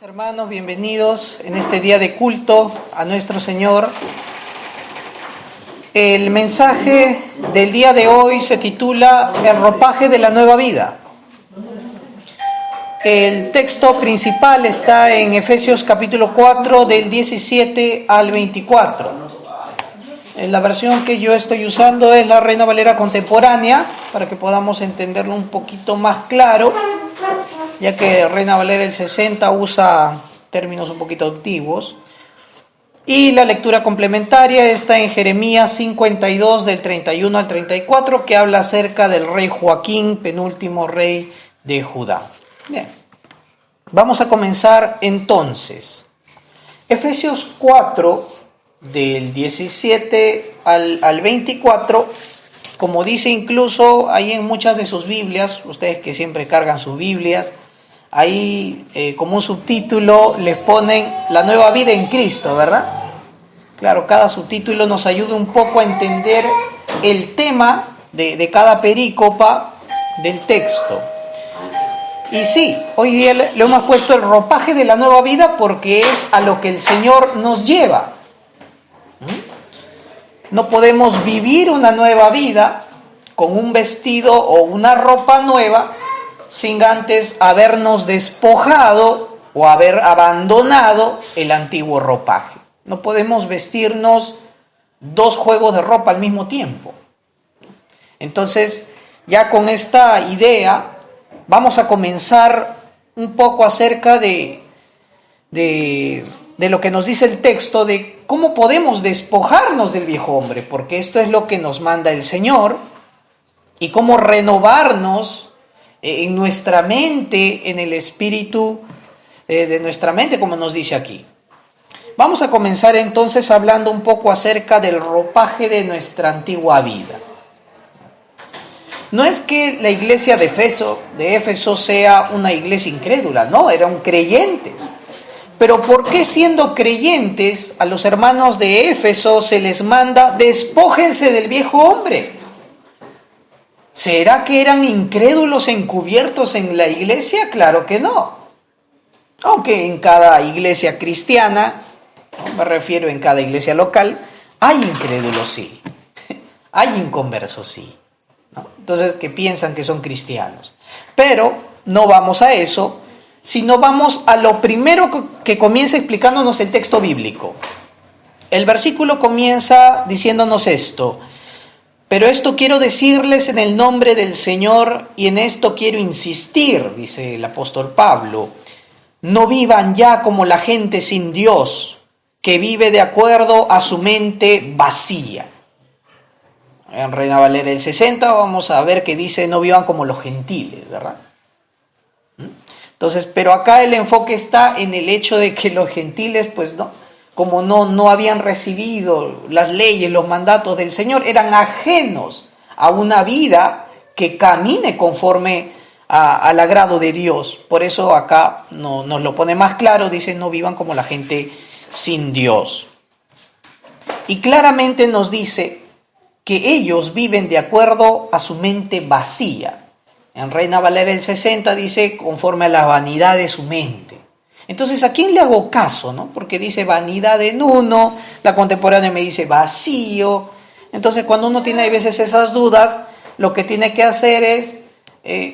Hermanos, bienvenidos en este día de culto a nuestro Señor. El mensaje del día de hoy se titula El ropaje de la nueva vida. El texto principal está en Efesios capítulo 4 del 17 al 24. La versión que yo estoy usando es la Reina Valera contemporánea, para que podamos entenderlo un poquito más claro, ya que Reina Valera del 60 usa términos un poquito antiguos. Y la lectura complementaria está en Jeremías 52 del 31 al 34, que habla acerca del rey Joaquín, penúltimo rey de Judá. Bien, vamos a comenzar entonces. Efesios 4 del 17 al 24, como dice incluso ahí en muchas de sus Biblias, ustedes que siempre cargan sus Biblias, ahí como un subtítulo les ponen la nueva vida en Cristo, ¿verdad? Claro, cada subtítulo nos ayuda un poco a entender el tema de cada perícopa del texto. Y sí, hoy día le hemos puesto el ropaje de la nueva vida porque es a lo que el Señor nos lleva. No podemos vivir una nueva vida con un vestido o una ropa nueva sin antes habernos despojado o haber abandonado el antiguo ropaje. No podemos vestirnos dos juegos de ropa al mismo tiempo. Entonces, ya con esta idea, vamos a comenzar un poco acerca de lo que nos dice el texto, de cómo podemos despojarnos del viejo hombre, porque esto es lo que nos manda el Señor, y cómo renovarnos en nuestra mente, en el espíritu de nuestra mente, como nos dice aquí. Vamos a comenzar entonces hablando un poco acerca del ropaje de nuestra antigua vida. No es que la iglesia de Éfeso sea una iglesia incrédula, no, eran creyentes. Pero ¿por qué siendo creyentes a los hermanos de Éfeso se les manda despójense del viejo hombre? ¿Será que eran incrédulos encubiertos en la iglesia? Claro que no. Aunque en cada iglesia cristiana, no me refiero en cada iglesia local, hay incrédulos sí, hay inconversos sí, ¿no? Entonces que piensan que son cristianos. Pero no vamos a eso, sino vamos a lo primero que comienza explicándonos el texto bíblico. El versículo comienza diciéndonos esto: pero esto quiero decirles en el nombre del Señor y en esto quiero insistir, dice el apóstol Pablo, no vivan ya como la gente sin Dios, que vive de acuerdo a su mente vacía. En Reina Valera del 60 vamos a ver que dice no vivan como los gentiles, ¿verdad? Entonces, pero acá el enfoque está en el hecho de que los gentiles, pues no, como no habían recibido las leyes, los mandatos del Señor, eran ajenos a una vida que camine conforme al agrado de Dios. Por eso acá nos lo pone más claro, dice no vivan como la gente sin Dios. Y claramente nos dice que ellos viven de acuerdo a su mente vacía. En Reina Valera del 60 dice conforme a la vanidad de su mente. Entonces, ¿a quién le hago caso, no? Porque dice vanidad en uno, la contemporánea me dice vacío. Entonces, cuando uno tiene a veces esas dudas, lo que tiene que hacer es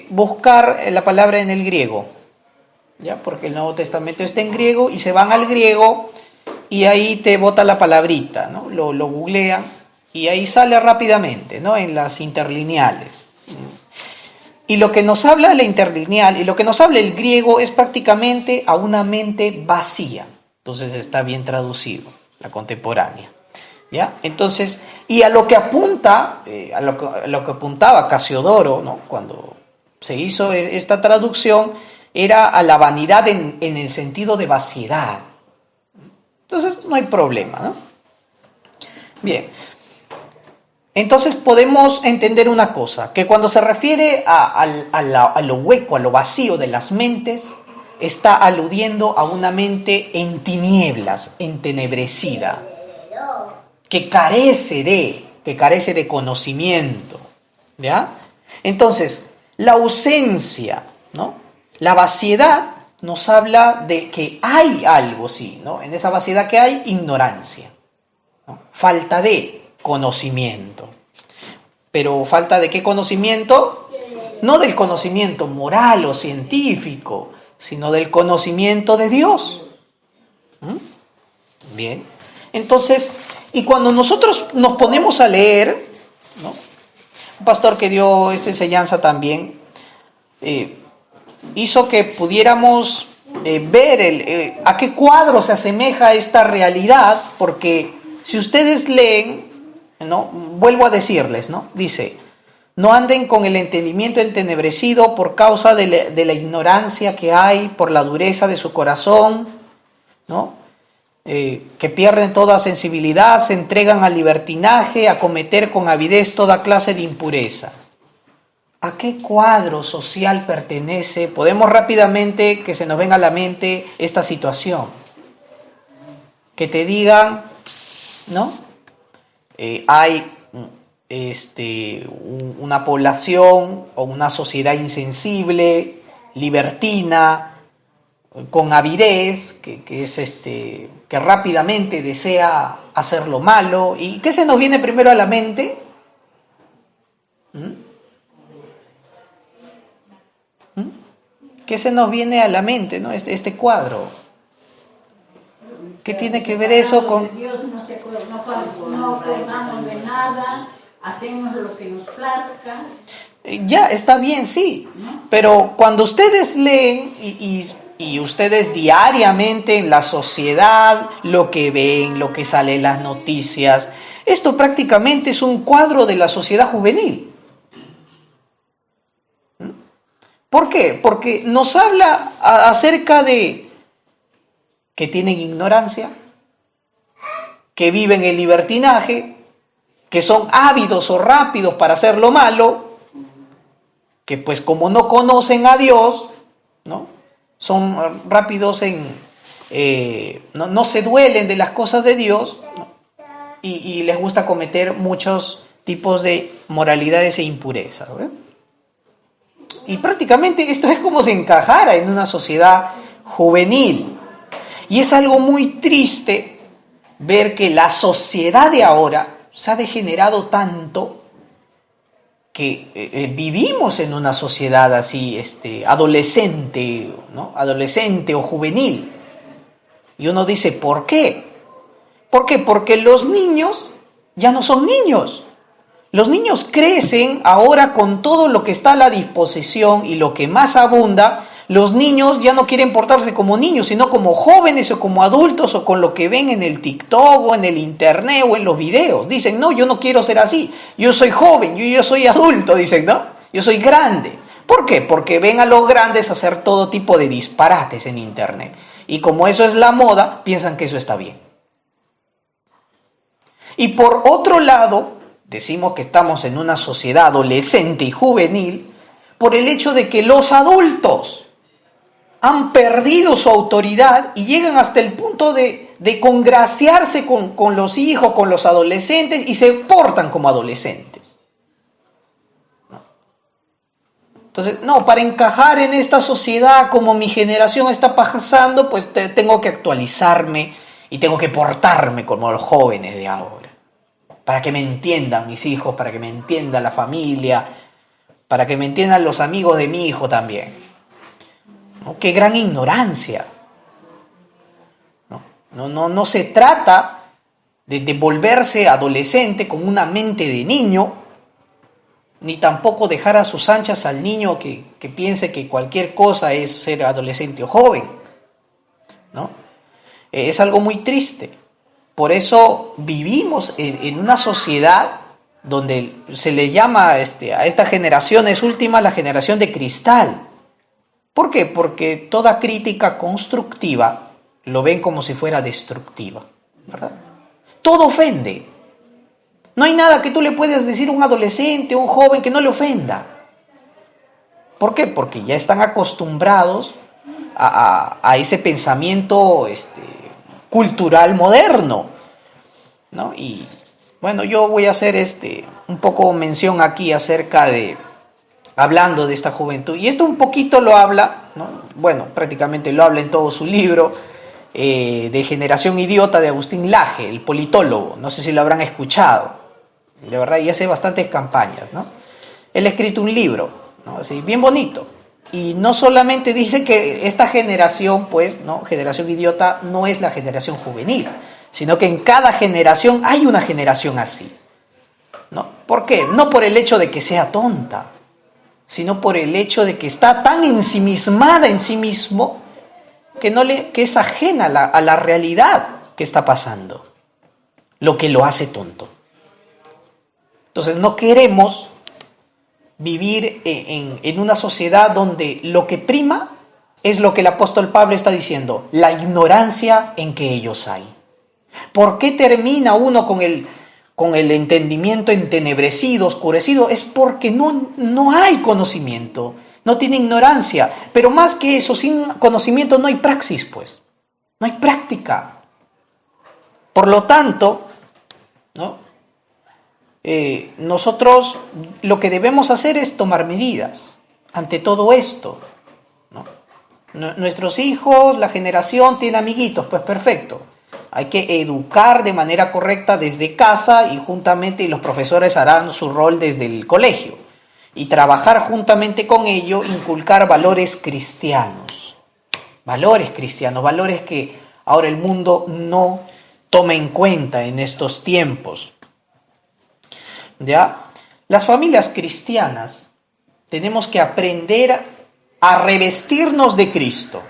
buscar la palabra en el griego, ¿ya? Porque el Nuevo Testamento está en griego y se van al griego y ahí te bota la palabrita, ¿no? Lo googlean y ahí sale rápidamente, ¿no? En las interlineales. Y lo que nos habla la interlineal y lo que nos habla el griego es prácticamente a una mente vacía. Entonces está bien traducido, la contemporánea, ¿ya? Entonces, y a lo que apunta, a lo que apuntaba Casiodoro, ¿no? Cuando se hizo esta traducción, era a la vanidad en el sentido de vaciedad. Entonces no hay problema, ¿no? Bien. Entonces podemos entender una cosa, que cuando se refiere a lo hueco, a lo vacío de las mentes, está aludiendo a una mente en tinieblas, entenebrecida, que carece de conocimiento, ¿ya? Entonces, la ausencia, ¿no? La vaciedad nos habla de que hay algo, sí, ¿no? En esa vaciedad que hay, ignorancia, ¿no? Falta de conocimiento. Pero falta de qué conocimiento? No del conocimiento moral o científico, sino del conocimiento de Dios. ¿Mm? Bien. Entonces, y cuando nosotros nos ponemos a leer, ¿no? Un pastor que dio esta enseñanza también hizo que pudiéramos ver a qué cuadro se asemeja esta realidad, porque si ustedes leen, ¿no? Vuelvo a decirles, ¿no? Dice, no anden con el entendimiento entenebrecido por causa de la ignorancia que hay, por la dureza de su corazón, ¿no? Que pierden toda sensibilidad, se entregan al libertinaje, a cometer con avidez toda clase de impureza. ¿A qué cuadro social pertenece? Podemos rápidamente que se nos venga a la mente esta situación. Que te digan, ¿no? Hay una población o una sociedad insensible, libertina, con avidez, que rápidamente desea hacer lo malo. ¿Y qué se nos viene primero a la mente? ¿Qué se nos viene a la mente, ¿no? Este cuadro. ¿Qué tiene que ver eso con...? Dios no acordamos de nada, hacemos lo que nos plazca. Ya, está bien, sí. Pero cuando ustedes leen y ustedes diariamente en la sociedad, lo que ven, lo que sale en las noticias, esto prácticamente es un cuadro de la sociedad juvenil. ¿Por qué? Porque nos habla acerca de que tienen ignorancia, que viven en libertinaje, que son ávidos o rápidos para hacer lo malo, que pues como no conocen a Dios, ¿no? Son rápidos no se duelen de las cosas de Dios, ¿no? y les gusta cometer muchos tipos de moralidades e impurezas, ¿verdad? Y prácticamente esto es como si encajara en una sociedad juvenil. Y es algo muy triste ver que la sociedad de ahora se ha degenerado tanto que vivimos en una sociedad así, adolescente, ¿no? Adolescente o juvenil. Y uno dice, ¿por qué? ¿Por qué? Porque los niños ya no son niños. Los niños crecen ahora con todo lo que está a la disposición y lo que más abunda. Los niños ya no quieren portarse como niños, sino como jóvenes o como adultos o con lo que ven en el TikTok o en el internet o en los videos. Dicen, no, yo no quiero ser así. Yo soy joven, yo soy adulto, dicen, ¿no? Yo soy grande. ¿Por qué? Porque ven a los grandes hacer todo tipo de disparates en internet. Y como eso es la moda, piensan que eso está bien. Y por otro lado, decimos que estamos en una sociedad adolescente y juvenil por el hecho de que los adultos han perdido su autoridad y llegan hasta el punto de congraciarse con los hijos, con los adolescentes y se portan como adolescentes. Entonces, no, para encajar en esta sociedad como mi generación está pasando, pues tengo que actualizarme y tengo que portarme como los jóvenes de ahora. Para que me entiendan mis hijos, para que me entienda la familia, para que me entiendan los amigos de mi hijo también. ¿No? ¡Qué gran ignorancia! No se trata de volverse adolescente con una mente de niño, ni tampoco dejar a sus anchas al niño que piense que cualquier cosa es ser adolescente o joven, ¿no? Es algo muy triste. Por eso vivimos en una sociedad donde se le llama a esta generaciones últimas la generación de cristal. ¿Por qué? Porque toda crítica constructiva lo ven como si fuera destructiva, ¿verdad? Todo ofende. No hay nada que tú le puedas decir a un adolescente o un joven que no le ofenda. ¿Por qué? Porque ya están acostumbrados a ese pensamiento cultural moderno, ¿no? Y bueno, yo voy a hacer un poco mención aquí acerca hablando de esta juventud. Y esto un poquito lo habla, ¿no? Bueno, prácticamente lo habla en todo su libro, de Generación Idiota, de Agustín Laje, el politólogo. No sé si lo habrán escuchado, de verdad, y hace bastantes campañas, ¿no? Él ha escrito un libro, ¿no? Así, bien bonito. Y no solamente dice que esta generación, pues, ¿no? Generación Idiota no es la generación juvenil, sino que en cada generación hay una generación así, ¿no? ¿Por qué? No por el hecho de que sea tonta, sino por el hecho de que está tan ensimismada en sí mismo que es ajena a la realidad que está pasando, lo que lo hace tonto. Entonces no queremos vivir en una sociedad donde lo que prima es lo que el apóstol Pablo está diciendo, la ignorancia en que ellos hay. ¿Por qué termina uno con el entendimiento entenebrecido, oscurecido? Es porque no hay conocimiento, no tiene ignorancia. Pero más que eso, sin conocimiento no hay praxis, pues. No hay práctica. Por lo tanto, ¿no? Nosotros lo que debemos hacer es tomar medidas ante todo esto, ¿no? Nuestros hijos, la generación tiene amiguitos, pues perfecto. Hay que educar de manera correcta desde casa y juntamente, y los profesores harán su rol desde el colegio. Y trabajar juntamente con ello, inculcar valores cristianos. Valores cristianos, valores que ahora el mundo no toma en cuenta en estos tiempos. ¿Ya? Las familias cristianas tenemos que aprender a revestirnos de Cristo.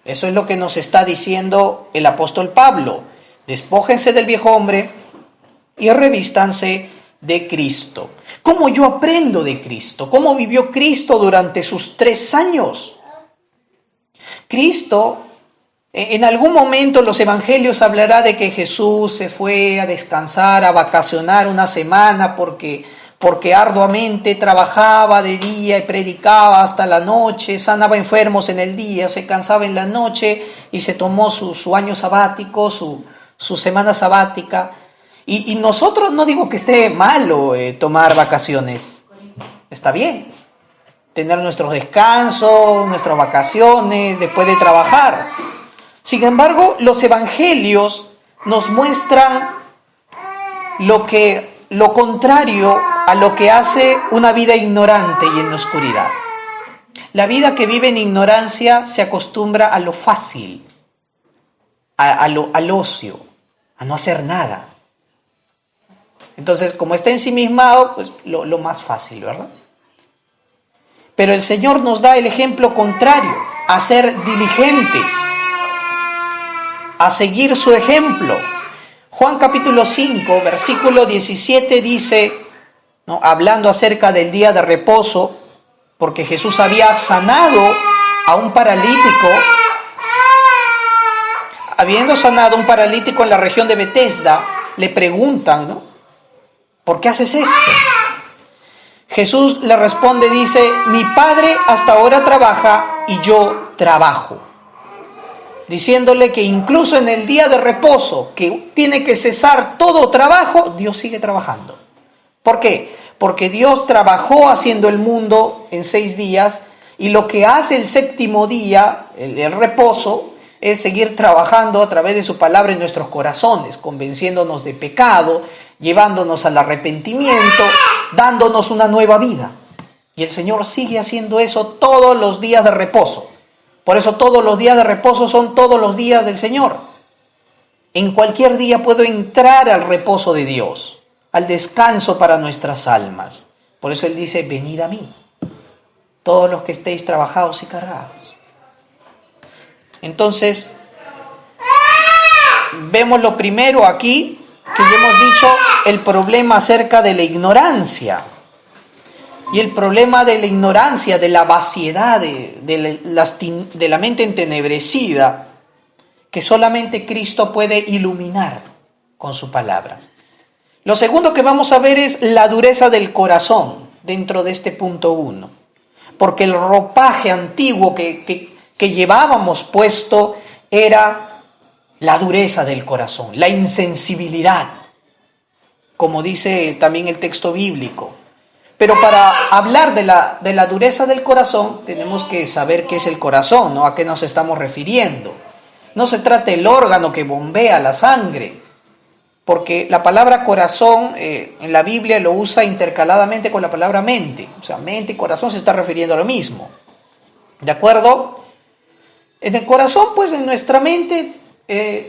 Eso es lo que nos está diciendo el apóstol Pablo. Despójense del viejo hombre y revístanse de Cristo. ¿Cómo yo aprendo de Cristo? ¿Cómo vivió Cristo durante sus 3 años? Cristo, en algún momento en los evangelios hablará de que Jesús se fue a descansar, a vacacionar una semana porque arduamente trabajaba de día y predicaba hasta la noche, sanaba enfermos en el día, se cansaba en la noche y se tomó su año sabático, su semana sabática. Y nosotros, no digo que esté malo tomar vacaciones, está bien, tener nuestros descansos, nuestras vacaciones después de trabajar. Sin embargo, los evangelios nos muestran lo contrario a lo que hace una vida ignorante y en la oscuridad. La vida que vive en ignorancia se acostumbra a lo fácil, al ocio, a no hacer nada. Entonces, como está ensimismado, pues lo más fácil, ¿verdad? Pero el Señor nos da el ejemplo contrario, a ser diligentes, a seguir su ejemplo. Juan capítulo 5, versículo 17 dice, ¿no?, hablando acerca del día de reposo, porque Jesús había sanado a un paralítico, habiendo sanado a un paralítico en la región de Betesda, le preguntan, ¿no?, ¿por qué haces esto? Jesús le responde, dice, mi Padre hasta ahora trabaja y yo trabajo. Diciéndole que incluso en el día de reposo, que tiene que cesar todo trabajo, Dios sigue trabajando. ¿Por qué? Porque Dios trabajó haciendo el mundo en 6 días y lo que hace el 7º día, el reposo, es seguir trabajando a través de su palabra en nuestros corazones, convenciéndonos de pecado, llevándonos al arrepentimiento, dándonos una nueva vida. Y el Señor sigue haciendo eso todos los días de reposo. Por eso todos los días de reposo son todos los días del Señor. En cualquier día puedo entrar al reposo de Dios, al descanso para nuestras almas. Por eso Él dice, venid a mí, todos los que estéis trabajados y cargados. Entonces, vemos lo primero aquí, que ya hemos dicho, el problema acerca de la ignorancia. Y el problema de la ignorancia, de la vaciedad, de la mente entenebrecida, que solamente Cristo puede iluminar con su palabra. Lo segundo que vamos a ver es la dureza del corazón dentro de este punto 1. Porque el ropaje antiguo que llevábamos puesto era la dureza del corazón, la insensibilidad, como dice también el texto bíblico. Pero para hablar de la dureza del corazón, tenemos que saber qué es el corazón, ¿no? A qué nos estamos refiriendo. No se trata del órgano que bombea la sangre, porque la palabra corazón en la Biblia lo usa intercaladamente con la palabra mente. O sea, mente y corazón se está refiriendo a lo mismo. ¿De acuerdo? En el corazón, pues en nuestra mente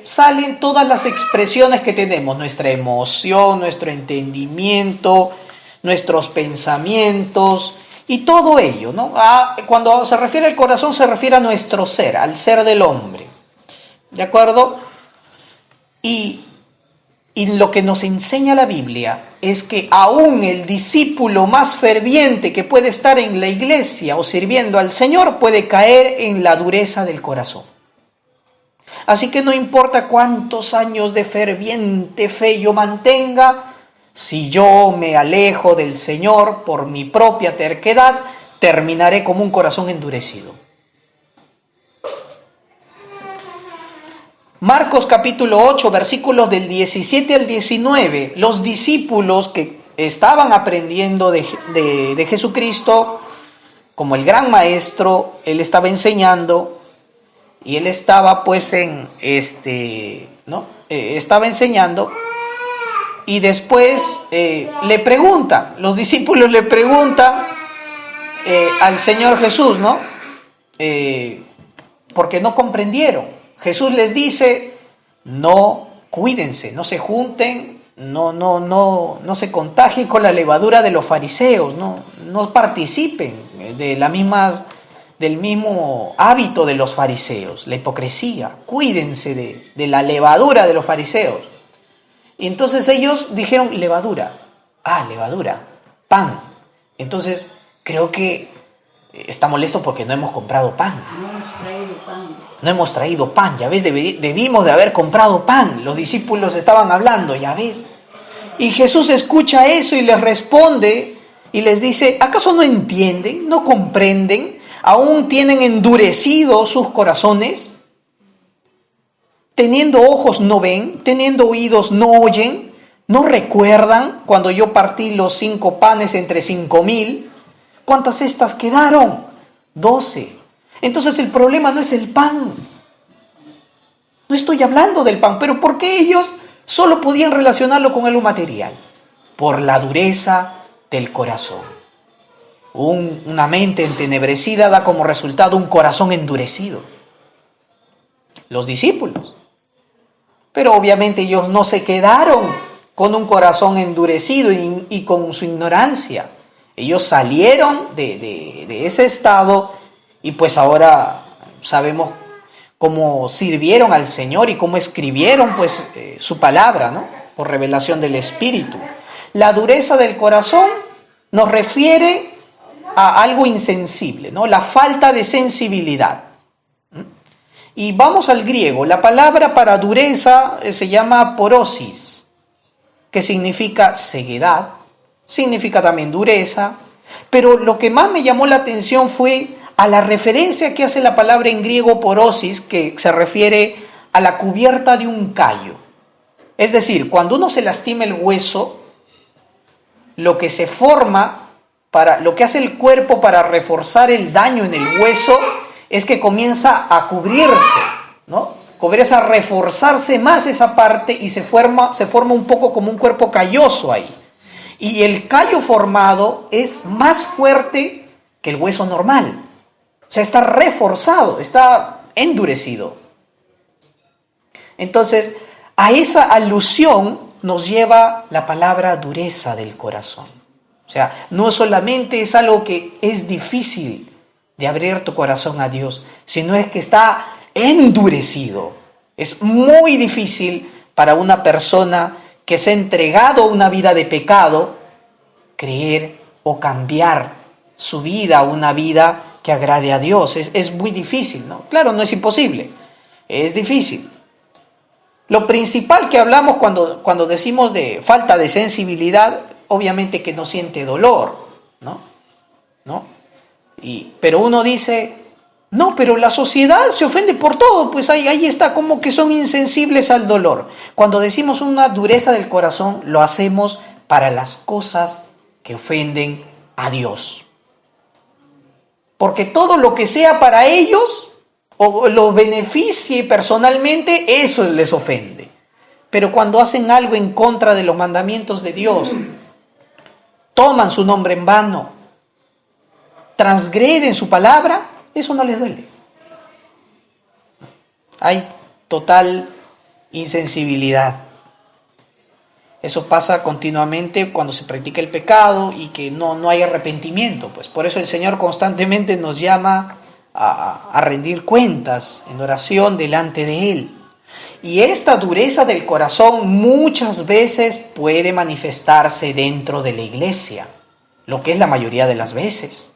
salen todas las expresiones que tenemos, nuestra emoción, nuestro entendimiento, nuestros pensamientos y todo ello, ¿no? Cuando se refiere al corazón se refiere a nuestro ser, al ser del hombre. ¿De acuerdo? Y lo que nos enseña la Biblia es que aún el discípulo más ferviente que puede estar en la iglesia o sirviendo al Señor puede caer en la dureza del corazón. Así que no importa cuántos años de ferviente fe yo mantenga, si yo me alejo del Señor por mi propia terquedad, terminaré como un corazón endurecido. Marcos capítulo 8, versículos del 17 al 19, los discípulos que estaban aprendiendo de Jesucristo, como el gran maestro, él estaba enseñando, y él estaba pues estaba enseñando, y después le preguntan, los discípulos le preguntan al Señor Jesús, ¿no? Porque no comprendieron. Jesús les dice, no, cuídense, no se junten, no se contagien con la levadura de los fariseos, no participen del mismo hábito de los fariseos, la hipocresía, cuídense de la levadura de los fariseos. Y entonces ellos dijeron, levadura, levadura, pan. Entonces creo que está molesto porque no hemos comprado pan. No hemos traído pan, ya ves, debimos de haber comprado pan. Los discípulos estaban hablando, ya ves. Y Jesús escucha eso y les responde y les dice, ¿acaso no entienden, no comprenden? ¿Aún tienen endurecidos sus corazones? Teniendo ojos no ven, teniendo oídos no oyen, ¿no recuerdan cuando yo partí los 5 panes entre 5,000? ¿Cuántas cestas quedaron? 12. Entonces el problema no es el pan. No estoy hablando del pan, pero ¿por qué ellos solo podían relacionarlo con algo material? Por la dureza del corazón. Una mente entenebrecida da como resultado un corazón endurecido. Los discípulos. Pero obviamente ellos no se quedaron con un corazón endurecido y con su ignorancia. Ellos salieron de ese estado y pues ahora sabemos cómo sirvieron al Señor y cómo escribieron pues su palabra, ¿no? Por revelación del Espíritu. La dureza del corazón nos refiere a algo insensible, ¿no? La falta de sensibilidad. Y vamos al griego. La palabra para dureza se llama porosis, que significa ceguedad, significa también dureza, pero lo que más me llamó la atención fue a la referencia que hace la palabra en griego porosis, que se refiere a la cubierta de un callo. Es decir, cuando uno se lastima el hueso, lo que se forma, lo que hace el cuerpo para reforzar el daño en el hueso, es que comienza a cubrirse, ¿no? Comienza a reforzarse más esa parte y se forma un poco como un cuerpo calloso ahí. Y el callo formado es más fuerte que el hueso normal. O sea, está reforzado, está endurecido. Entonces, a esa alusión nos lleva la palabra dureza del corazón. O sea, no solamente es algo que es difícil de abrir tu corazón a Dios, sino es que está endurecido. Es muy difícil para una persona que se ha entregado a una vida de pecado creer o cambiar su vida a una vida que agrade a Dios. Es muy difícil, ¿no? Claro, no es imposible, es difícil. Lo principal que hablamos cuando decimos de falta de sensibilidad, obviamente que no siente dolor, ¿no? Pero uno dice, no, pero la sociedad se ofende por todo, pues ahí está, como que son insensibles al dolor. Cuando decimos una dureza del corazón, lo hacemos para las cosas que ofenden a Dios. Porque todo lo que sea para ellos o los beneficie personalmente, eso les ofende. Pero cuando hacen algo en contra de los mandamientos de Dios, toman su nombre en vano, transgreden su palabra, eso no les duele. Hay total insensibilidad. Eso pasa continuamente cuando se practica el pecado y que no hay arrepentimiento. Pues por eso el Señor constantemente nos llama a rendir cuentas en oración delante de Él. Y esta dureza del corazón muchas veces puede manifestarse dentro de la iglesia, lo que es la mayoría de las veces.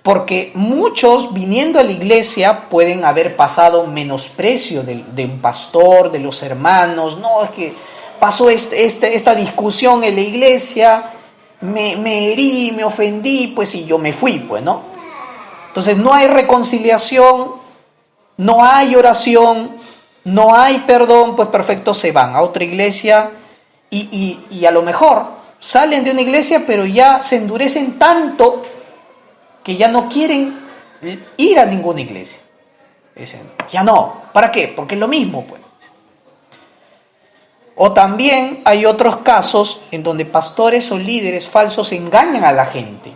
Porque muchos viniendo a la iglesia pueden haber pasado menosprecio de un pastor, de los hermanos. No, es que pasó esta discusión en la iglesia, me herí, me ofendí, pues y yo me fui, pues, ¿no? Entonces no hay reconciliación, no hay oración, no hay perdón, pues perfecto, se van a otra iglesia y a lo mejor salen de una iglesia, pero ya se endurecen tanto que ya no quieren ir a ninguna iglesia. Dicen, ya no, ¿para qué? Porque es lo mismo, pues. O también hay otros casos en donde pastores o líderes falsos engañan a la gente,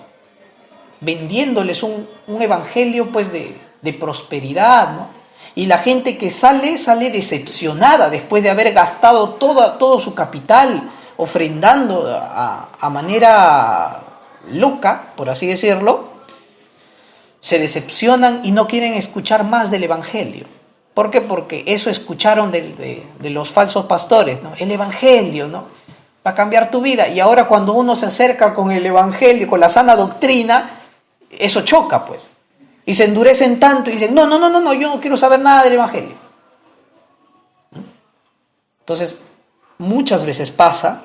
vendiéndoles un evangelio pues de prosperidad, ¿no? Y la gente que sale decepcionada después de haber gastado todo su capital ofrendando a manera loca, por así decirlo. Se decepcionan y no quieren escuchar más del evangelio. ¿Por qué? Porque eso escucharon de los falsos pastores, ¿no? El evangelio, ¿no? Va a cambiar tu vida. Y ahora cuando uno se acerca con el evangelio, con la sana doctrina, eso choca, pues. Y se endurecen tanto y dicen, no, yo no quiero saber nada del evangelio. Entonces, muchas veces pasa,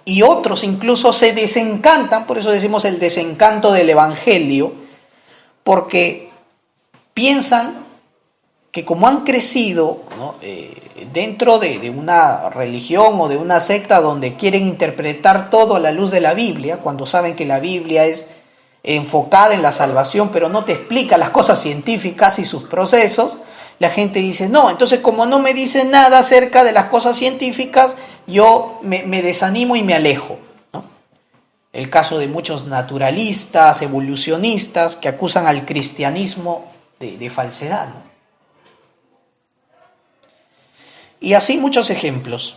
y otros incluso se desencantan, por eso decimos el desencanto del evangelio, porque piensan que como han crecido, ¿no? Dentro de una religión o de una secta donde quieren interpretar todo a la luz de la Biblia, cuando saben que la Biblia es enfocada en la salvación, pero no te explica las cosas científicas y sus procesos, la gente dice, no, entonces como no me dice nada acerca de las cosas científicas, yo me desanimo y me alejo, ¿no? El caso de muchos naturalistas, evolucionistas, que acusan al cristianismo de falsedad, ¿no? Y así muchos ejemplos.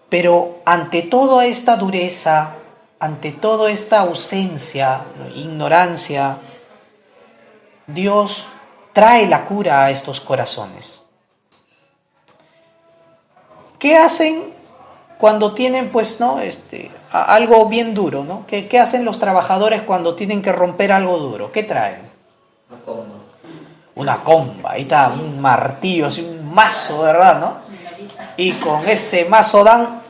Pero ante toda esta dureza, ante toda esta ausencia, ignorancia, Dios trae la cura a estos corazones. ¿Qué hacen cuando tienen, pues, no, algo bien duro, ¿no? ¿Qué hacen los trabajadores cuando tienen que romper algo duro? ¿Qué traen? Una comba, ahí está, un martillo, así un mazo, ¿verdad? ¿No? Y con ese mazo dan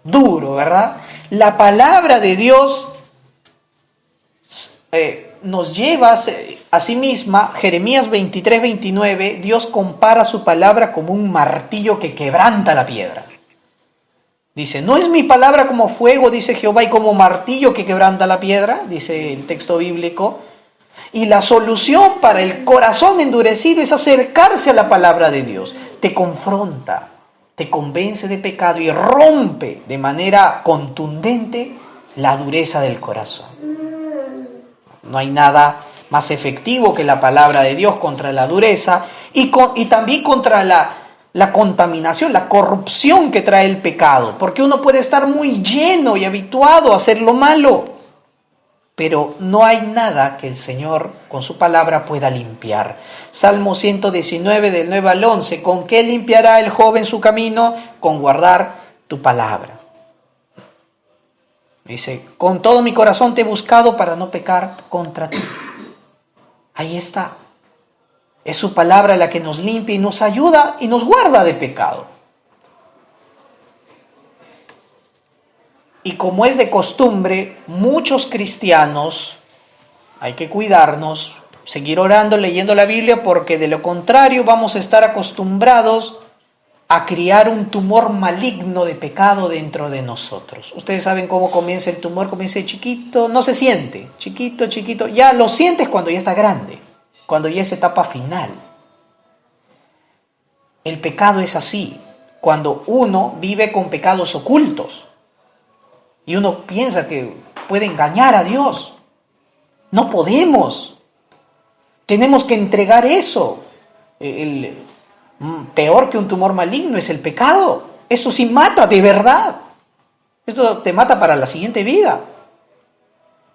duro, ¿verdad? La palabra de Dios nos lleva a sí misma, Jeremías 23-29, Dios compara su palabra como un martillo que quebranta la piedra. Dice, ¿no es mi palabra como fuego, dice Jehová, y como martillo que quebranta la piedra? Dice el texto bíblico. Y la solución para el corazón endurecido es acercarse a la palabra de Dios. Te confronta, te convence de pecado y rompe de manera contundente la dureza del corazón. No hay nada más efectivo que la palabra de Dios contra la dureza y también contra la contaminación, la corrupción que trae el pecado. Porque uno puede estar muy lleno y habituado a hacer lo malo, pero no hay nada que el Señor con su palabra pueda limpiar. Salmo 119 del 9 al 11, ¿con qué limpiará el joven su camino? Con guardar tu palabra. Dice, con todo mi corazón te he buscado para no pecar contra ti. Ahí está. Es su palabra la que nos limpia y nos ayuda y nos guarda de pecado. Y como es de costumbre, muchos cristianos, hay que cuidarnos, seguir orando, leyendo la Biblia, porque de lo contrario vamos a estar acostumbrados a criar un tumor maligno de pecado dentro de nosotros. Ustedes saben cómo comienza el tumor, comienza de chiquito, no se siente, chiquito, chiquito, ya lo sientes cuando ya está grande, cuando ya es etapa final. El pecado es así, cuando uno vive con pecados ocultos y uno piensa que puede engañar a Dios. No podemos. Tenemos que entregar eso. Peor que un tumor maligno es el pecado. Eso sí mata de verdad. Esto te mata para la siguiente vida.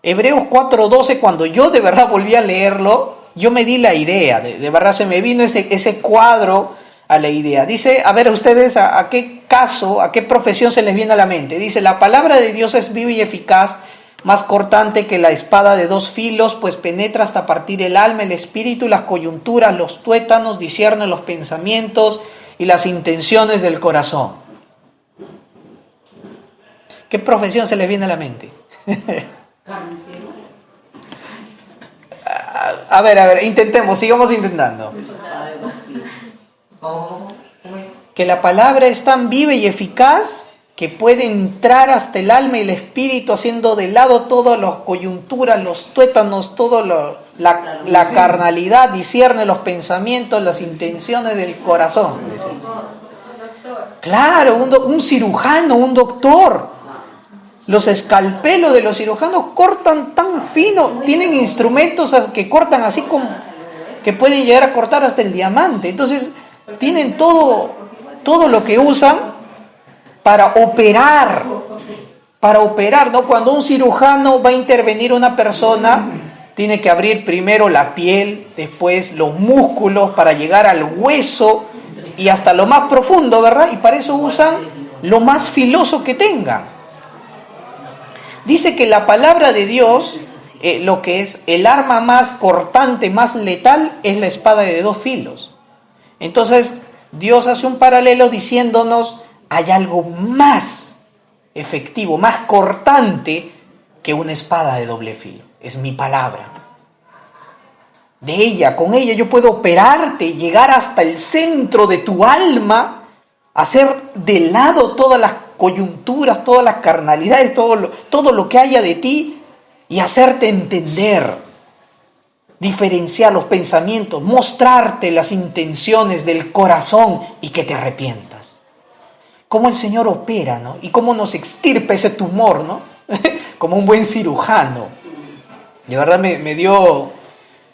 Hebreos 4:12, cuando yo de verdad volví a leerlo, yo me di la idea, de verdad se me vino ese cuadro a la idea. Dice, a ver ustedes a qué caso, a qué profesión se les viene a la mente. Dice, la palabra de Dios es viva y eficaz, más cortante que la espada de dos filos, pues penetra hasta partir el alma, el espíritu, las coyunturas, los tuétanos, discierne los pensamientos y las intenciones del corazón. ¿Qué profesión se les viene a la mente? A ver, intentemos, sigamos intentando. Que la palabra es tan viva y eficaz que puede entrar hasta el alma y el espíritu, haciendo de lado todas las coyunturas, los tuétanos, la carnalidad, discierne los pensamientos, las intenciones del corazón. Claro, un cirujano, un doctor. Los escalpelos de los cirujanos cortan tan fino, tienen instrumentos que cortan así como que pueden llegar a cortar hasta el diamante. Entonces, tienen todo lo que usan para operar, ¿no? Cuando un cirujano va a intervenir a una persona, tiene que abrir primero la piel, después los músculos para llegar al hueso y hasta lo más profundo, ¿verdad? Y para eso usan lo más filoso que tengan. Dice que la palabra de Dios, lo que es el arma más cortante, más letal, es la espada de dos filos. Entonces, Dios hace un paralelo diciéndonos, hay algo más efectivo, más cortante que una espada de doble filo. Es mi palabra. Con ella yo puedo operarte, llegar hasta el centro de tu alma, hacer de lado todas las coyunturas, todas las carnalidades, todo lo que haya de ti y hacerte entender, diferenciar los pensamientos, mostrarte las intenciones del corazón y que te arrepientas. Cómo el Señor opera, ¿no? Y cómo nos extirpa ese tumor, ¿no? Como un buen cirujano. De verdad me dio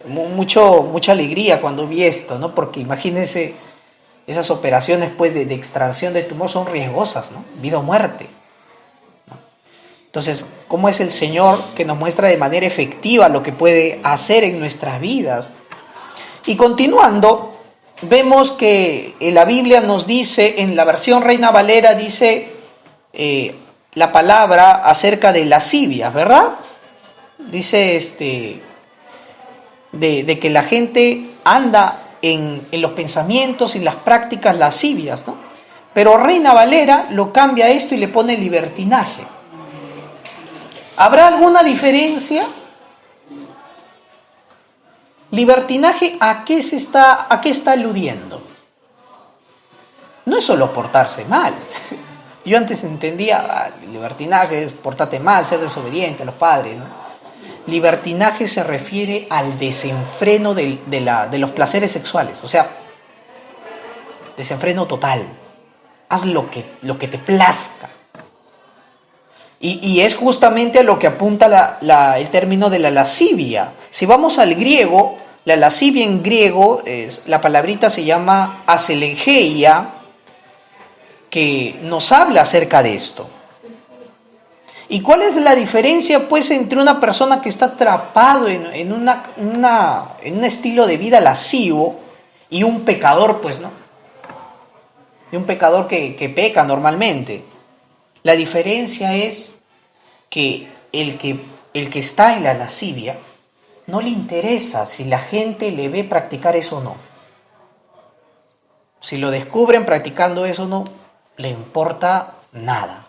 mucha alegría cuando vi esto, ¿no? Porque imagínense, esas operaciones pues de extracción de tumor son riesgosas, ¿no? Vida o muerte, ¿no? Entonces, ¿cómo es el Señor que nos muestra de manera efectiva lo que puede hacer en nuestras vidas? Y continuando, vemos que la Biblia nos dice, en la versión Reina Valera dice la palabra acerca de lascivias, ¿verdad? Dice de que la gente anda en los pensamientos y las prácticas lascivias, ¿no? Pero Reina Valera lo cambia esto y le pone libertinaje. ¿Habrá alguna diferencia? Libertinaje, ¿a qué está aludiendo? No es solo portarse mal. Yo antes entendía, libertinaje es portarte mal, ser desobediente a los padres, ¿no? Libertinaje se refiere al desenfreno de los placeres sexuales, o sea, desenfreno total. Haz lo que te plazca. Y es justamente a lo que apunta el término de la lascivia. Si vamos al griego, la lascivia en griego, la palabrita se llama aselegeia, que nos habla acerca de esto. ¿Y cuál es la diferencia, pues, entre una persona que está atrapado en un estilo de vida lascivo y un pecador, pues, ¿no? Y un pecador que peca normalmente. La diferencia es que el que está en la lascivia no le interesa si la gente le ve practicar eso o no. Si lo descubren practicando eso o no, le importa nada.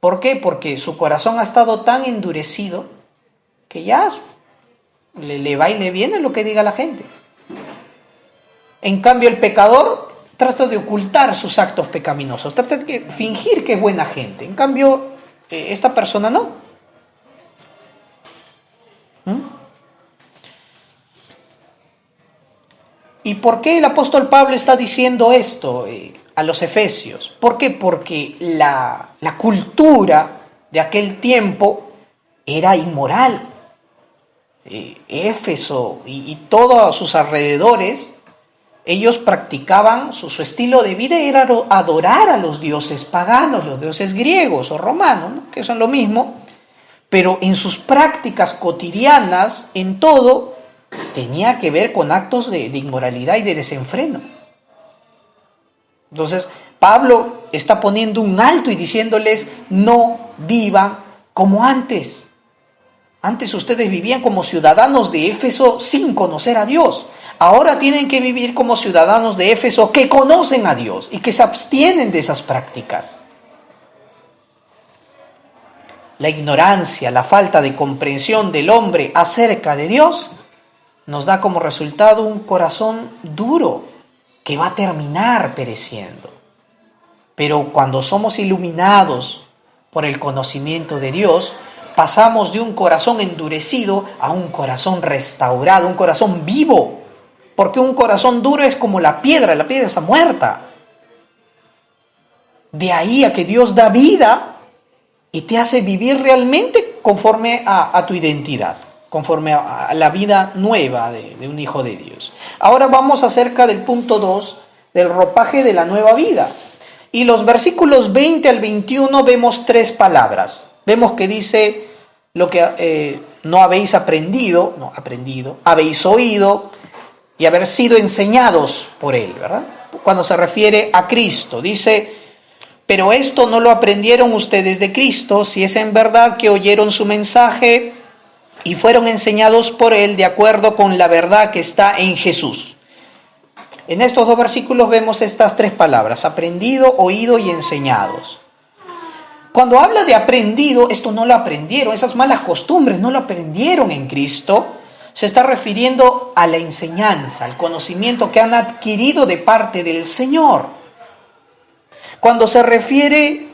¿Por qué? Porque su corazón ha estado tan endurecido que ya le va y le viene lo que diga la gente. En cambio, el pecador trata de ocultar sus actos pecaminosos, trata de fingir que es buena gente. En cambio, esta persona no. ¿Y por qué el apóstol Pablo está diciendo esto a los efesios? ¿Por qué? Porque la cultura de aquel tiempo era inmoral. Éfeso y todos sus alrededores, ellos practicaban, su estilo de vida era adorar a los dioses paganos, los dioses griegos o romanos, ¿no? Que son lo mismo, pero en sus prácticas cotidianas, en todo, tenía que ver con actos de inmoralidad y de desenfreno. Entonces, Pablo está poniendo un alto y diciéndoles, no vivan como antes. Antes ustedes vivían como ciudadanos de Éfeso sin conocer a Dios. Ahora tienen que vivir como ciudadanos de Éfeso que conocen a Dios y que se abstienen de esas prácticas. La ignorancia, la falta de comprensión del hombre acerca de Dios nos da como resultado un corazón duro que va a terminar pereciendo. Pero cuando somos iluminados por el conocimiento de Dios, pasamos de un corazón endurecido a un corazón restaurado, un corazón vivo. Porque un corazón duro es como la piedra está muerta. De ahí a que Dios da vida y te hace vivir realmente conforme a tu identidad, conforme a la vida nueva de un hijo de Dios. Ahora vamos acerca del punto 2, del ropaje de la nueva vida. Y los versículos 20 al 21 vemos 3 palabras. Vemos que dice lo que no habéis aprendido, habéis oído y haber sido enseñados por Él, ¿verdad? Cuando se refiere a Cristo, dice, pero esto no lo aprendieron ustedes de Cristo, si es en verdad que oyeron su mensaje y fueron enseñados por Él de acuerdo con la verdad que está en Jesús. En estos 2 versículos vemos estas 3 palabras, aprendido, oído y enseñados. Cuando habla de aprendido, esto no lo aprendieron, esas malas costumbres no lo aprendieron en Cristo, se está refiriendo a la enseñanza, al conocimiento que han adquirido de parte del Señor. Cuando se refiere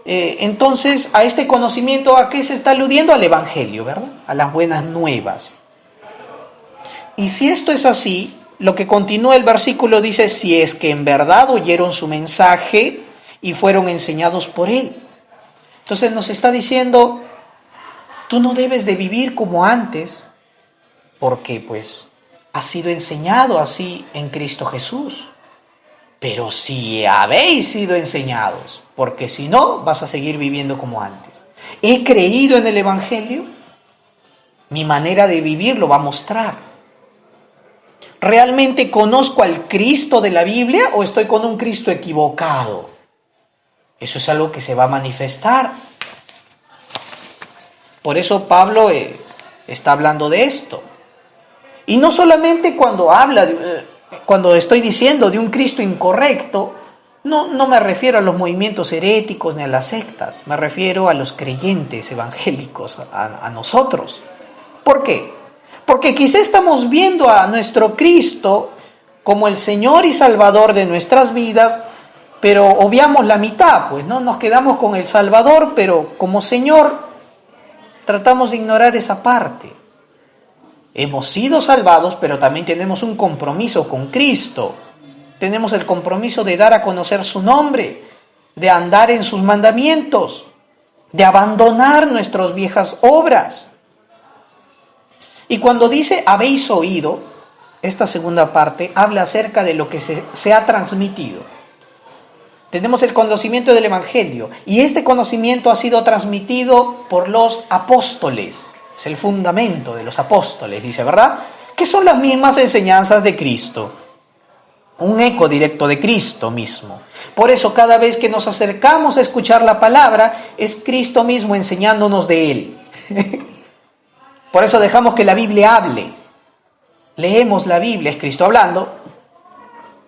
entonces a este conocimiento, ¿a qué se está aludiendo? Al Evangelio, ¿verdad? A las buenas nuevas. Y si esto es así, lo que continúa el versículo dice, si es que en verdad oyeron su mensaje y fueron enseñados por Él. Entonces nos está diciendo, tú no debes de vivir como antes, porque pues has sido enseñado así en Cristo Jesús. Pero si habéis sido enseñados, porque si no, vas a seguir viviendo como antes. He creído en el Evangelio, mi manera de vivir lo va a mostrar. ¿Realmente conozco al Cristo de la Biblia o estoy con un Cristo equivocado? Eso es algo que se va a manifestar. Por eso Pablo está hablando de esto. Y no solamente cuando estoy diciendo de un Cristo incorrecto, no me refiero a los movimientos heréticos ni a las sectas, me refiero a los creyentes evangélicos, a nosotros. ¿Por qué? Porque quizá estamos viendo a nuestro Cristo como el Señor y Salvador de nuestras vidas, pero obviamos la mitad, pues, ¿no? Nos quedamos con el Salvador, pero como Señor tratamos de ignorar esa parte. Hemos sido salvados, pero también tenemos un compromiso con Cristo. Tenemos el compromiso de dar a conocer su nombre, de andar en sus mandamientos, de abandonar nuestras viejas obras. Y cuando dice habéis oído, esta segunda parte habla acerca de lo que se ha transmitido. Tenemos el conocimiento del Evangelio y este conocimiento ha sido transmitido por los apóstoles. Es el fundamento de los apóstoles, dice, ¿verdad? Que son las mismas enseñanzas de Cristo. Un eco directo de Cristo mismo. Por eso cada vez que nos acercamos a escuchar la palabra, es Cristo mismo enseñándonos de Él. Por eso dejamos que la Biblia hable. Leemos la Biblia, es Cristo hablando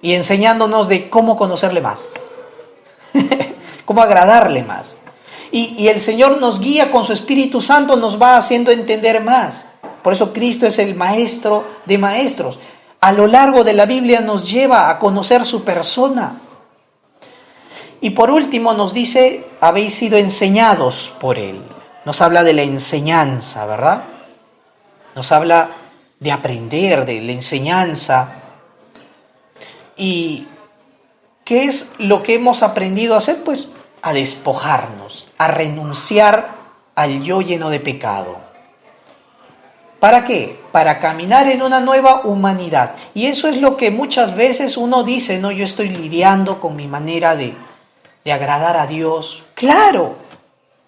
y enseñándonos de cómo conocerle más. Cómo agradarle más. Y el Señor nos guía con su Espíritu Santo, nos va haciendo entender más. Por eso Cristo es el maestro de maestros. a lo largo de la Biblia nos lleva a conocer su persona. Y por último nos dice, habéis sido enseñados por Él. Nos habla de la enseñanza, ¿verdad? Nos habla de aprender, de la enseñanza. ¿Y qué es lo que hemos aprendido a hacer? Pues a despojarnos, a renunciar al yo lleno de pecado. ¿Para qué? Para caminar en una nueva humanidad. Y eso es lo que muchas veces uno dice, no, yo estoy lidiando con mi manera de agradar a Dios. Claro,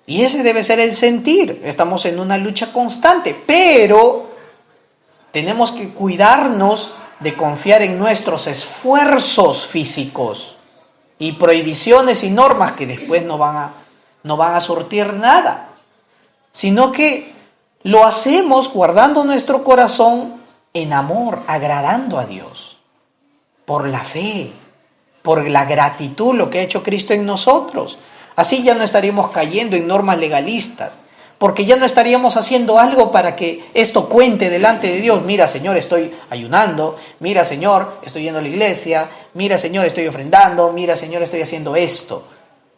y ese debe ser el sentir. Estamos en una lucha constante, pero tenemos que cuidarnos de confiar en nuestros esfuerzos físicos y prohibiciones y normas que después no van a surtir nada, sino que lo hacemos guardando nuestro corazón en amor, agradando a Dios, por la fe, por la gratitud, lo que ha hecho Cristo en nosotros. Así ya no estaríamos cayendo en normas legalistas, porque ya no estaríamos haciendo algo para que esto cuente delante de Dios. Mira, Señor, estoy ayunando. Mira, Señor, estoy yendo a la iglesia. Mira, Señor, estoy ofrendando. Mira, Señor, estoy haciendo esto.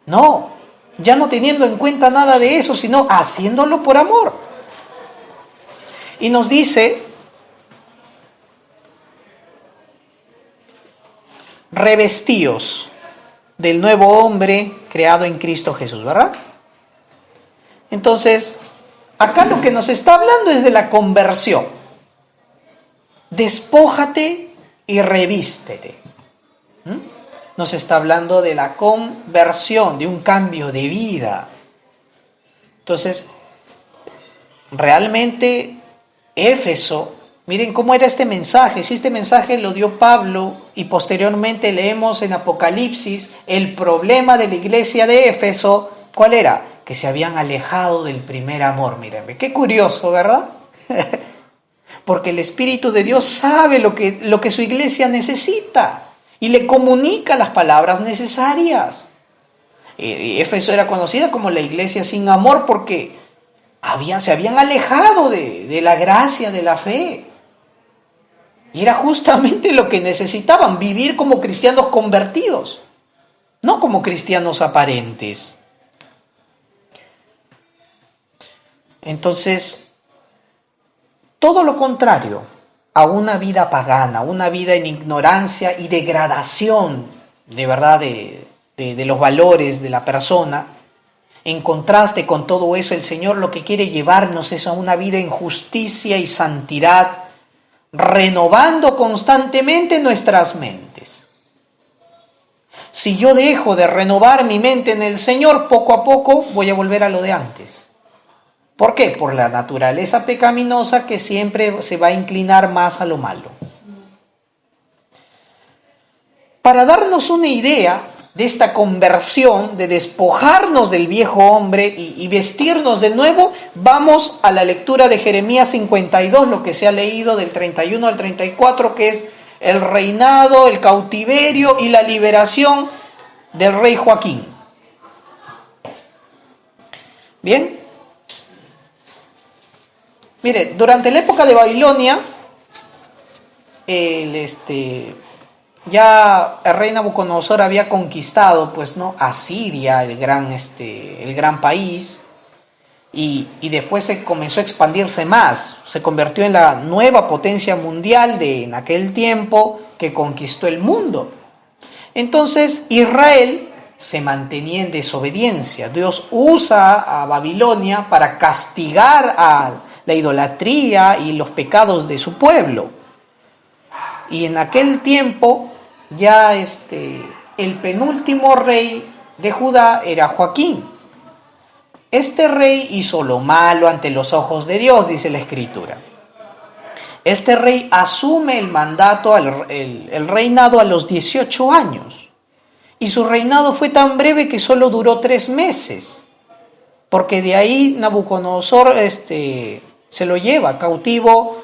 No, ya no teniendo en cuenta nada de eso, sino haciéndolo por amor. Y nos dice, revestíos del nuevo hombre creado en Cristo Jesús, ¿verdad? Entonces, acá lo que nos está hablando es de la conversión. Despójate y revístete. Nos está hablando de la conversión, de un cambio de vida. Entonces, realmente Éfeso, miren cómo era este mensaje. Si este mensaje lo dio Pablo y posteriormente leemos en Apocalipsis, el problema de la iglesia de Éfeso, ¿cuál era? Que se habían alejado del primer amor. Mírenme, qué curioso, ¿verdad? Porque el Espíritu de Dios sabe lo que su iglesia necesita y le comunica las palabras necesarias. Éfeso era conocida como la iglesia sin amor porque se habían alejado de la gracia, de la fe. Y era justamente lo que necesitaban, vivir como cristianos convertidos, no como cristianos aparentes. Entonces, todo lo contrario a una vida pagana, una vida en ignorancia y degradación, de verdad, de los valores de la persona, en contraste con todo eso, el Señor lo que quiere llevarnos es a una vida en justicia y santidad, renovando constantemente nuestras mentes. Si yo dejo de renovar mi mente en el Señor, poco a poco voy a volver a lo de antes. ¿Por qué? Por la naturaleza pecaminosa que siempre se va a inclinar más a lo malo. Para darnos una idea de esta conversión, de despojarnos del viejo hombre y vestirnos de nuevo, vamos a la lectura de Jeremías 52, lo que se ha leído del 31 al 34, que es el reinado, el cautiverio y la liberación del rey Joaquín. Bien. Mire, durante la época de Babilonia, ya el rey Nabucodonosor había conquistado, pues, ¿no?, a Siria, el gran país, y después se comenzó a expandirse más. Se convirtió en la nueva potencia mundial en aquel tiempo que conquistó el mundo. Entonces Israel se mantenía en desobediencia. Dios usa a Babilonia para castigar a la idolatría y los pecados de su pueblo. Y en aquel tiempo ya el penúltimo rey de Judá era Joaquín. Este rey hizo lo malo ante los ojos de Dios, dice la Escritura. Este rey asume el mandato, el reinado a los 18 años. Y su reinado fue tan breve que solo duró 3 meses. Porque de ahí Nabucodonosor se lo lleva cautivo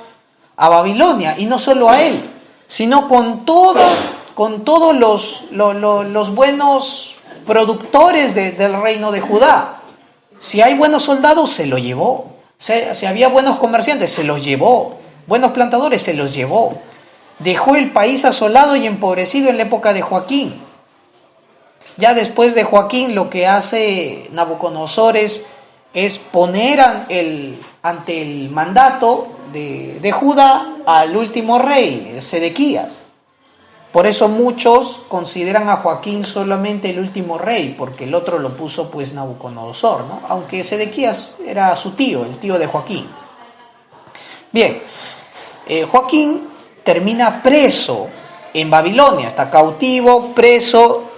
a Babilonia. Y no solo a él, sino con todos los buenos productores del reino de Judá. Si hay buenos soldados, se lo llevó. Si había buenos comerciantes, se los llevó. Buenos plantadores, se los llevó. dejó el país asolado y empobrecido en la época de Joaquín. Ya después de Joaquín, lo que hace Nabucodonosor es poner ante el mandato de Judá al último rey, Sedequías. Por eso muchos consideran a Joaquín solamente el último rey, porque el otro lo puso pues Nabucodonosor, ¿no? Aunque Sedequías era su tío, el tío de Joaquín. Bien, Joaquín termina preso en Babilonia, está cautivo, preso.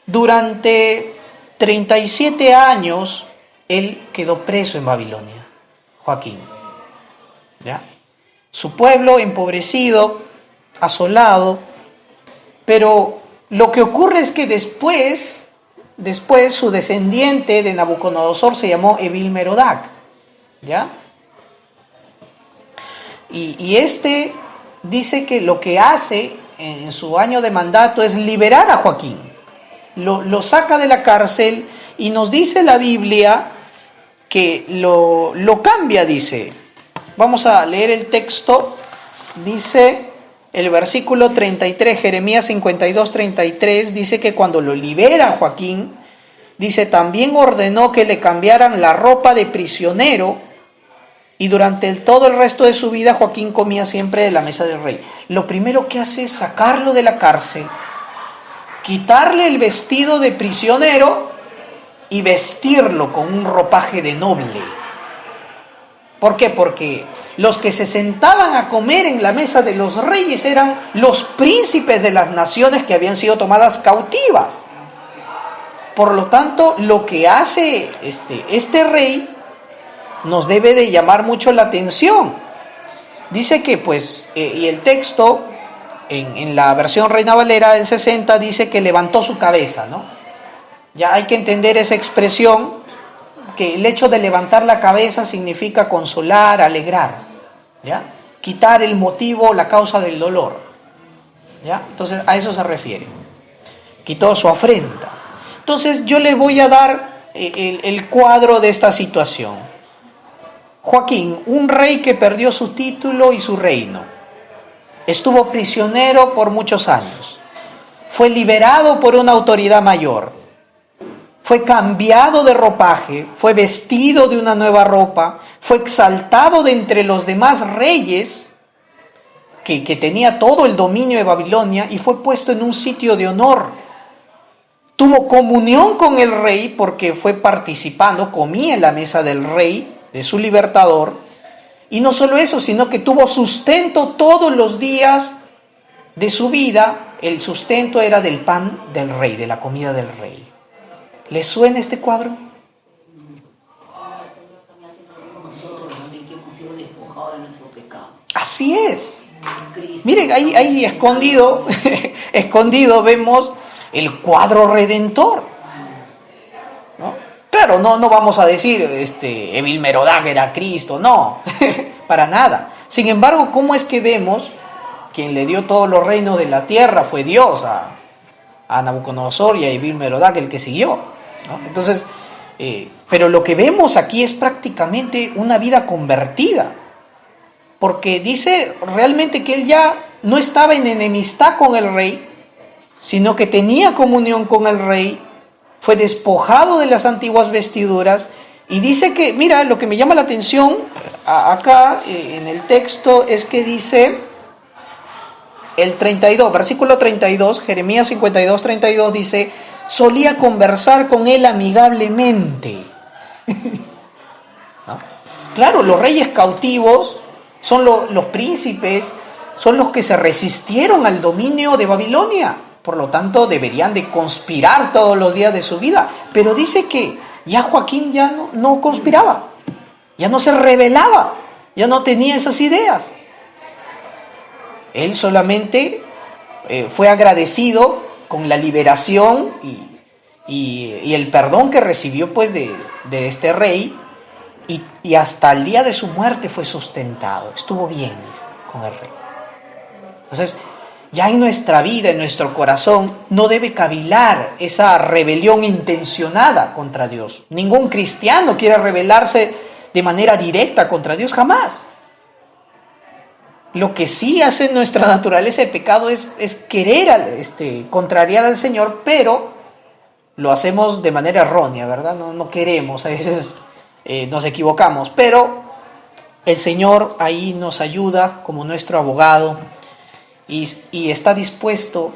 Durante 37 años él quedó preso en Babilonia, Joaquín. ¿Ya? Su pueblo empobrecido, asolado, pero lo que ocurre es que después su descendiente de Nabucodonosor se llamó Evil-Merodach, ¿ya? Y este dice que lo que hace en su año de mandato es liberar a Joaquín. Lo saca de la cárcel y nos dice la Biblia que lo cambia, dice. Vamos a leer el texto. Dice el versículo 33, Jeremías 52, 33, dice que cuando lo libera Joaquín, dice, también ordenó que le cambiaran la ropa de prisionero y durante todo el resto de su vida Joaquín comía siempre de la mesa del rey. Lo primero que hace es sacarlo de la cárcel, quitarle el vestido de prisionero y vestirlo con un ropaje de noble. ¿Por qué? Porque los que se sentaban a comer en la mesa de los reyes eran los príncipes de las naciones que habían sido tomadas cautivas. Por lo tanto, lo que hace este rey nos debe de llamar mucho la atención. Dice que y el texto en la versión Reina Valera del 60 dice que levantó su cabeza, ¿no? Ya hay que entender esa expresión, que el hecho de levantar la cabeza significa consolar, alegrar, ¿ya? Quitar el motivo, la causa del dolor, ¿ya? Entonces a eso se refiere. Quitó su afrenta. Entonces yo le voy a dar el cuadro de esta situación. Joaquín, un rey que perdió su título y su reino. Estuvo prisionero por muchos años. Fue liberado por una autoridad mayor. Fue cambiado de ropaje, fue vestido de una nueva ropa, fue exaltado de entre los demás reyes que tenía todo el dominio de Babilonia y fue puesto en un sitio de honor. Tuvo comunión con el rey porque fue participando, comía en la mesa del rey, de su libertador. Y no solo eso, sino que tuvo sustento todos los días de su vida. El sustento era del pan del rey, de la comida del rey. ¿Les suena este cuadro? Así es. Miren, ahí escondido, escondido vemos el cuadro redentor, ¿no? Claro, no vamos a decir Evil-Merodach era Cristo, no, para nada. Sin embargo, ¿cómo es que vemos quien le dio todos los reinos de la tierra fue Dios a Nabucodonosor y a Evil-Merodach, el que siguió, ¿no? Entonces, pero lo que vemos aquí es prácticamente una vida convertida, porque dice realmente que él ya no estaba en enemistad con el rey, sino que tenía comunión con el rey, fue despojado de las antiguas vestiduras, y dice que, mira, lo que me llama la atención acá en el texto es que dice el 32, versículo 32, Jeremías 52, 32 dice, solía conversar con él amigablemente. ¿No? Claro, los reyes cautivos son los príncipes, son los que se resistieron al dominio de Babilonia. Por lo tanto, deberían de conspirar todos los días de su vida. Pero dice que ya Joaquín ya no conspiraba, ya no se rebelaba, ya no tenía esas ideas. Él solamente fue agradecido con la liberación y el perdón que recibió pues de este rey, y hasta el día de su muerte fue sustentado, estuvo bien con el rey. Entonces, ya en nuestra vida, en nuestro corazón, no debe cavilar esa rebelión intencionada contra Dios. Ningún cristiano quiere rebelarse de manera directa contra Dios, jamás. Lo que sí hace nuestra naturaleza de pecado es querer contrariar al Señor, pero lo hacemos de manera errónea, ¿verdad? No queremos, a veces nos equivocamos, pero el Señor ahí nos ayuda como nuestro abogado y está dispuesto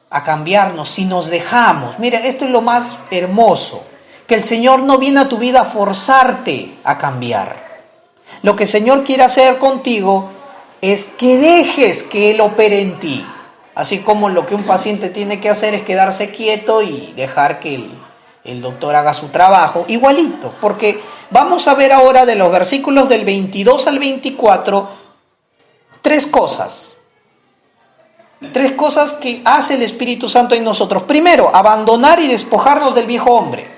a cambiarnos si nos dejamos. Mira, esto es lo más hermoso, que el Señor no viene a tu vida a forzarte a cambiar. Lo que el Señor quiere hacer contigo es que dejes que Él opere en ti. Así como lo que un paciente tiene que hacer es quedarse quieto y dejar que el doctor haga su trabajo, igualito, porque vamos a ver ahora de los versículos del 22 al 24 tres cosas que hace el Espíritu Santo en nosotros. Primero, abandonar y despojarnos del viejo hombre.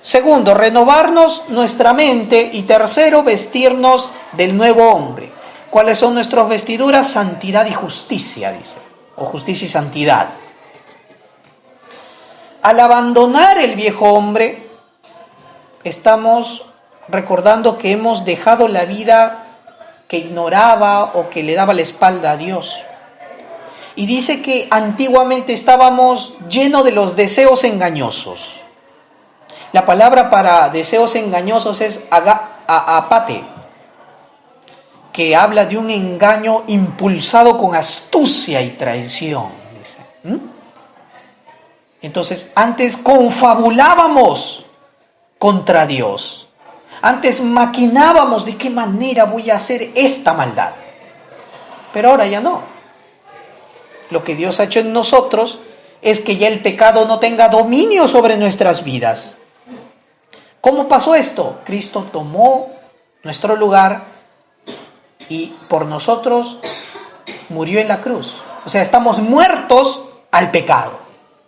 Segundo, renovarnos nuestra mente. Y tercero, vestirnos del nuevo hombre. ¿Cuáles son nuestras vestiduras? Santidad y justicia, dice, o justicia y santidad. Al abandonar el viejo hombre, estamos recordando que hemos dejado la vida que ignoraba o que le daba la espalda a Dios. Y dice que antiguamente estábamos llenos de los deseos engañosos. La palabra para deseos engañosos es apate, que habla de un engaño impulsado con astucia y traición. Dice. Entonces, antes confabulábamos contra Dios. Antes maquinábamos de qué manera voy a hacer esta maldad. Pero ahora ya no. Lo que Dios ha hecho en nosotros es que ya el pecado no tenga dominio sobre nuestras vidas. ¿Cómo pasó esto? Cristo tomó nuestro lugar y por nosotros murió en la cruz. O sea, estamos muertos al pecado.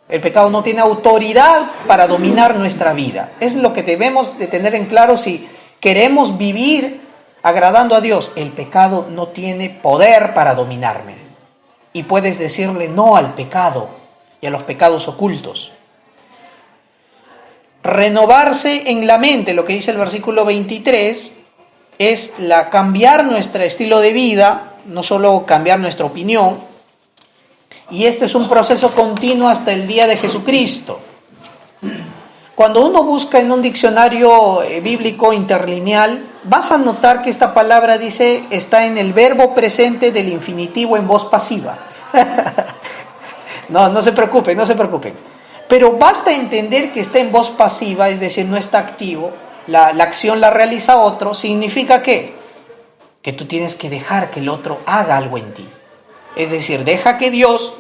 El pecado no tiene autoridad para dominar nuestra vida. Es lo que debemos de tener en claro si queremos vivir agradando a Dios. El pecado no tiene poder para dominarme. Y puedes decirle no al pecado y a los pecados ocultos. Renovarse en la mente, lo que dice el versículo 23, es cambiar nuestro estilo de vida, no solo cambiar nuestra opinión. Y este es un proceso continuo hasta el día de Jesucristo. Cuando uno busca en un diccionario bíblico interlineal, vas a notar que esta palabra está en el verbo presente del infinitivo en voz pasiva. No se preocupen. Pero basta entender que está en voz pasiva, es decir, no está activo. La acción la realiza otro. ¿Significa qué? Que tú tienes que dejar que el otro haga algo en ti. Es decir, deja que Dios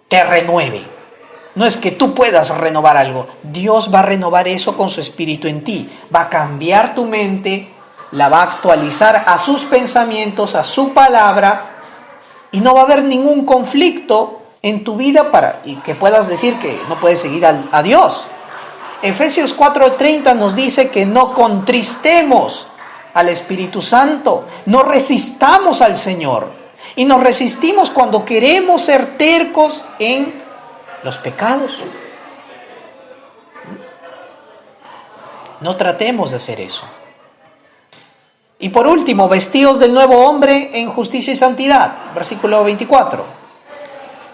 te renueve. No es que tú puedas renovar algo. Dios va a renovar eso con su espíritu en ti. Va a cambiar tu mente, la va a actualizar a sus pensamientos, a su palabra, y no va a haber ningún conflicto en tu vida y que puedas decir que no puedes seguir a Dios. Efesios 4:30 nos dice que no contristemos al Espíritu Santo, no resistamos al Señor. Y nos resistimos cuando queremos ser tercos en los pecados. No tratemos de hacer eso. Y por último, vestidos del nuevo hombre en justicia y santidad. Versículo 24.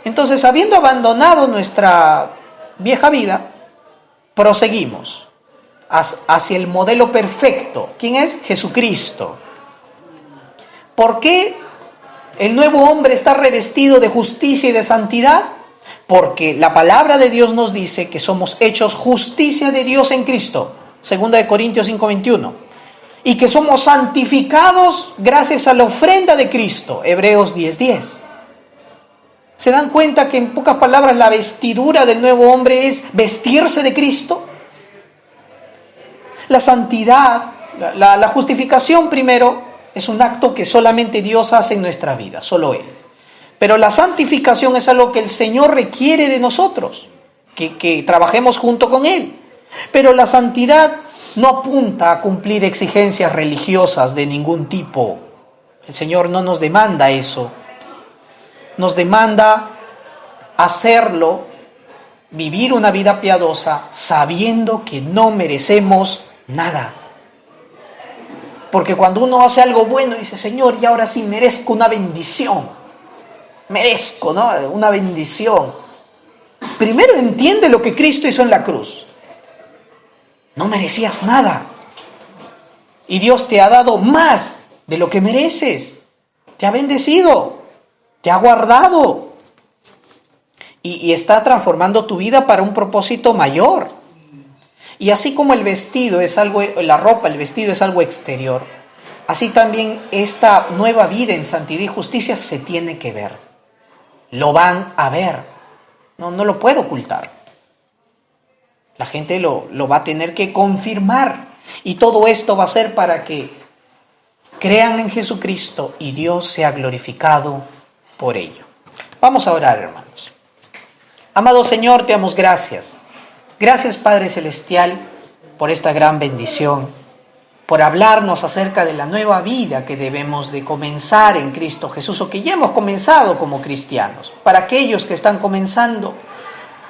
Entonces, habiendo abandonado nuestra vieja vida, proseguimos hacia el modelo perfecto. ¿Quién es? Jesucristo. ¿Por qué el nuevo hombre está revestido de justicia y de santidad? Porque la palabra de Dios nos dice que somos hechos justicia de Dios en Cristo. 2 Corintios 5:21. Y que somos santificados gracias a la ofrenda de Cristo. Hebreos 10:10. ¿Se dan cuenta que en pocas palabras la vestidura del nuevo hombre es vestirse de Cristo? La santidad, la justificación primero, es un acto que solamente Dios hace en nuestra vida, solo Él. Pero la santificación es algo que el Señor requiere de nosotros, que trabajemos junto con Él. Pero la santidad no apunta a cumplir exigencias religiosas de ningún tipo. El Señor no nos demanda eso. Nos demanda hacerlo, vivir una vida piadosa, sabiendo que no merecemos nada. Porque cuando uno hace algo bueno, dice, Señor, y ahora sí merezco una bendición. Merezco, ¿no? Una bendición. Primero entiende lo que Cristo hizo en la cruz. No merecías nada. Y Dios te ha dado más de lo que mereces. Te ha bendecido. Te ha guardado. Y está transformando tu vida para un propósito mayor. Y así como el vestido es algo, la ropa, el vestido es algo exterior, así también esta nueva vida en santidad y justicia se tiene que ver. Lo van a ver. No lo puedo ocultar. La gente lo va a tener que confirmar. Y todo esto va a ser para que crean en Jesucristo y Dios sea glorificado por ello. Vamos a orar, hermanos. Amado Señor, te damos gracias. Gracias, Padre Celestial, por esta gran bendición, por hablarnos acerca de la nueva vida que debemos de comenzar en Cristo Jesús, o que ya hemos comenzado como cristianos. Para aquellos que están comenzando,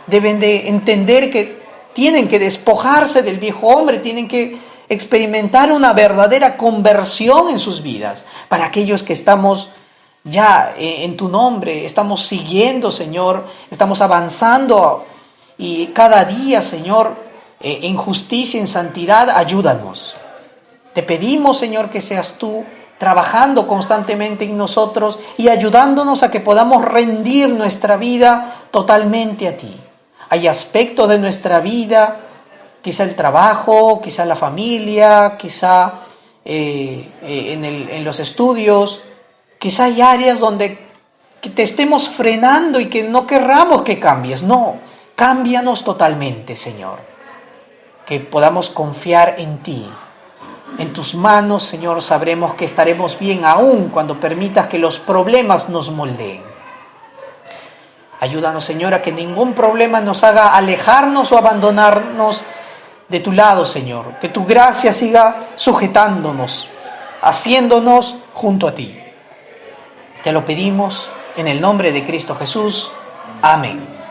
deben de entender que tienen que despojarse del viejo hombre, tienen que experimentar una verdadera conversión en sus vidas. Para aquellos que estamos ya en tu nombre, estamos siguiendo, Señor, estamos avanzando y cada día, Señor, en justicia, en santidad, ayúdanos. Te pedimos, Señor, que seas tú trabajando constantemente en nosotros y ayudándonos a que podamos rendir nuestra vida totalmente a ti. Hay aspectos de nuestra vida, quizá el trabajo, quizá la familia, quizá en los estudios, quizá hay áreas donde te estemos frenando y que no querramos que cambies. No, cámbianos totalmente, Señor. Que podamos confiar en ti. En tus manos, Señor, sabremos que estaremos bien aún cuando permitas que los problemas nos moldeen. Ayúdanos, Señor, a que ningún problema nos haga alejarnos o abandonarnos de tu lado, Señor. Que tu gracia siga sujetándonos, haciéndonos junto a ti. Te lo pedimos en el nombre de Cristo Jesús. Amén.